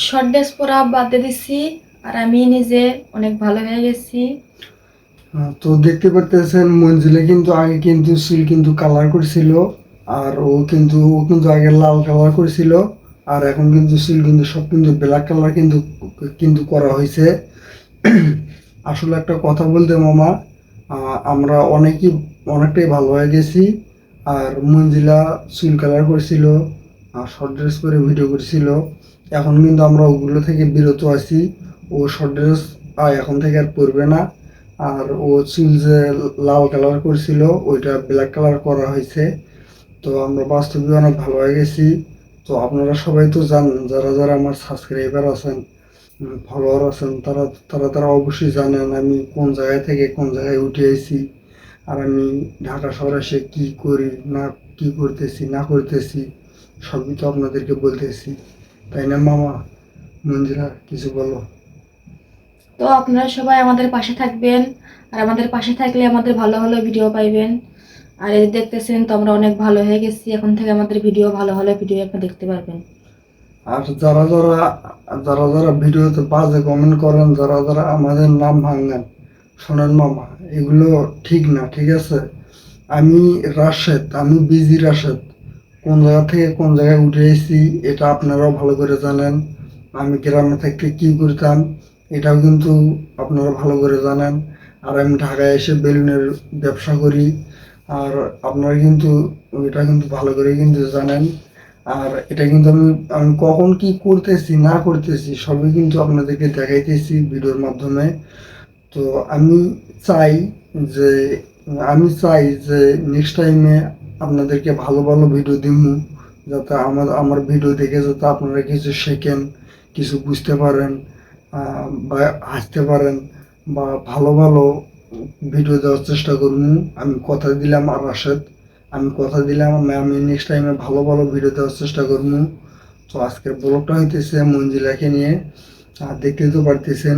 Short dress পরা বাদে দিছি আর আমি নিজে অনেক ভালো হয়ে গেছি। তো দেখতে পারতেছেন মঞ্জিলা কিন্তু আগে কিন্তু চুল কিন্তু কালার করছিল, আর ও কিন্তু আগে লাল কালার করেছিল, আর এখন কিন্তু চুল কিন্তু সব কিন্তু ব্ল্যাক কালার কিন্তু কিন্তু করা হয়েছে। আসলে একটা কথা বলতে মামা, আমরা অনেকটাই ভালো হয়ে গেছি। আর মঞ্জিলা চুল কালার করেছিল আর শর্ট ড্রেস পরে ভিডিও করেছিল, এখন কিন্তু আমরা ওগুলো থেকে বিরত আছি। ও শর্ট ড্রেস এখন থেকে আর পরবে না। আর ও চুল যে লাল কালার করছিল ওইটা ব্ল্যাক কালার করা হয়েছে। তো আমরা বাস্তবে অনেক ভালো হয়ে গেছি। তো আপনারা সবাই তো জানেন, যারা যারা আমার সাবস্ক্রাইবার আছেন, ফলোয়ার আছেন, তারা তারা তারা অবশ্যই জানেন আমি কোন জায়গা থেকে কোন জায়গায় উঠে এসেছি। আর আমি ঢাকা শহরে এসে কী করি না, কী করতেছি না করতেছি, সবই তো আপনাদেরকে বলতেছি, তাই না মামা? মঞ্জিরা, কিছু বলো। তো আপনারা সবাই আমাদের পাশে থাকবেন, আর আমাদের পাশে থাকলে আমাদের ভালো ভালো ভিডিও পাইবেন। আর এই দেখতেছেন তো আমরা অনেক ভালো হয়ে গেছি, এখন থেকে আমাদের ভিডিও ভালো ভালো ভিডিও আপনি দেখতে পারবেন। আর যারা যারা যারা যারা ভিডিওতে বাজে কমেন্ট করেন, যারা যারা আমাদের নাম ভাঙেন, শোনেন মামা, এগুলো ঠিক না, ঠিক আছে? আমি রাশেদ, আমি বিজি রাশেদ। কোন জায়গা থেকে কোন জায়গায় উঠে এসেছি এটা আপনারাও ভালো করে জানেন। আমি গ্রামে থেকে কী করতাম এটাও কিন্তু আপনারা ভালো করে জানেন। আর আমি ঢাকায় এসে বেলুনের ব্যবসা করি, আর আপনারা কিন্তু এটা কিন্তু ভালো করে কিন্তু জানেন। আর এটা কিন্তু আমি আমি কখন কি করতেছি না করতেছি সবই কিন্তু আপনাদেরকে দেখাইতেছি ভিডিওর মাধ্যমে। তো আমি চাই যে আমি চাই যে নেক্সট টাইমে আপনাদেরকে ভালো ভালো ভিডিও দিব, যাতে আমার ভিডিও দেখে যাতে আপনারা কিছু শেখেন, কিছু বুঝতে পারেন, বা হাসতে পারেন, বা ভালো ভালো ভিডিও দেওয়ার চেষ্টা করবো। আমি কথা দিলাম, আর রাশেদ, আমি কথা দিলাম আমি নেক্সট টাইমে ভালো ভালো ভিডিও দেওয়ার চেষ্টা করবো। তো আজকের ব্লগটা হইতেছে মঞ্জিলাকে নিয়ে। আর দেখতে তো পারতেছেন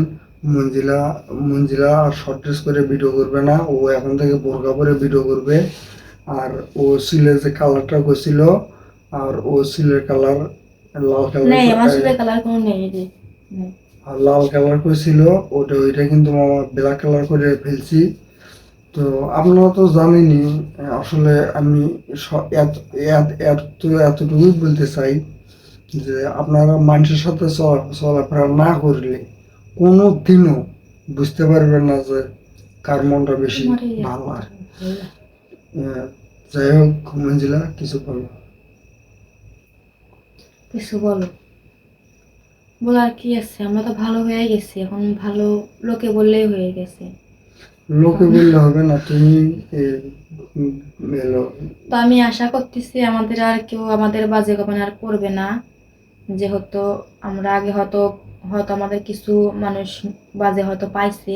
মঞ্জিলা মঞ্জিলা আর শর্ট ড্রেস করে ভিডিও করবে না, ও এখন থেকে বোরকা পরে ভিডিও করবে। আর ও সিলের যে কালারটা করছিল, আর ও সিলের কালার লাল নেই, আমার চুলের কালার, কালার কোনো নেই যে। আর লাল কালার করছিল, ওইটা কিন্তু মামা ব্ল্যাক কালার করে ফেলছি। তো আপনারা তো জানেনই, আসলে আমি এতটুকুই বলতে চাই যে আপনারা মানুষের সাথে চলাফেরা না করলে কোনো দিনও বুঝতে পারবেন না যে কার মনটা বেশি ভালো আর। আহ, যাই হোক মঞ্জিলা, কিছু বলো। কিছু বলো, বলার কি আছে? আমরা তো ভালো হয়ে গেছি, এখন ভালো লোকে বললেই হয়ে গেছে। লোকে বললে হবে না, তুমি এলো। তো আমি আশা করতেছি আমাদের আর কেউ আমাদের বাজে কমেন্ট আর করবে না। যেহেতু আমরা আগে হয়তো হয়তো আমাদের কিছু মানুষ বাজে হয়তো পাইছে,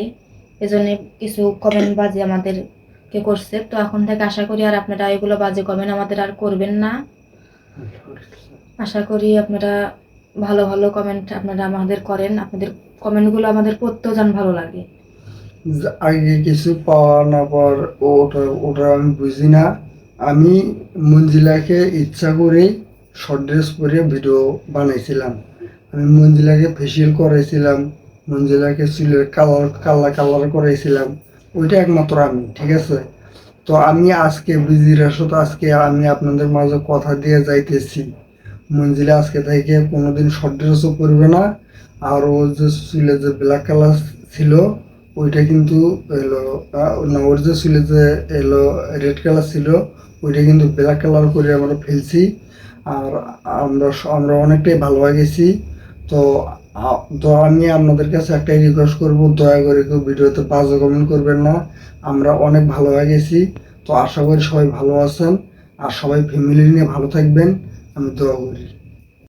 এজন্য কিছু কমেন্ট বাজে আমাদেরকে করছে। তো এখন থেকে আশা করি আর আপনারা এগুলো বাজে কমেন্ট আমাদের আর করবেন না। আশা করি আপনারা ভালো ভালো কমেন্ট আপনারা আমাদের করেন, আপনাদের কমেন্টগুলো আমাদের পড়তেও যেন ভালো লাগে। আগে কিছু পাওয়া না পাওয়ার ওটা ওটা আমি বুঝি না। আমি মঞ্জিলাকে ইচ্ছা করে শর্ট ড্রেস পরে ভিডিও বানাইছিলাম। আমি মঞ্জিলাকে ফেসিয়াল করাইছিলাম, মঞ্জিলাকে চুলের কালার করাইছিলাম। ওইটা একমাত্র আমি, ঠিক আছে? তো আমি আজকে বিজি রাসত, আজকে আমি আপনাদের মাঝে কথা দিয়ে যাইতেছি, মঞ্জিলা আজকে থেকে কোনোদিন শর্ট ড্রেসও পরবে না। আর ও যে চুলে যে ব্ল্যাক কালার ছিল ওইটা কিন্তু এলো, না, ওর যে চুলে যে এলো রেড কালার ছিল ওইটা কিন্তু ব্ল্যাক কালার করে আমরা ফেলছি। আর আমরা আমরা অনেকটাই ভালো হয়ে গেছি। তো তো আমি আপনাদের কাছে একটাই রিকোয়েস্ট করব, দয়া করে কেউ ভিডিওতে বাজে কমেন্ট করবেন না। আমরা অনেক ভালো হয়ে গেছি। তো আশা করি সবাই ভালো আছেন, আর সবাই ফ্যামিলি নিয়ে ভালো থাকবেন, আমি দোয়া করি।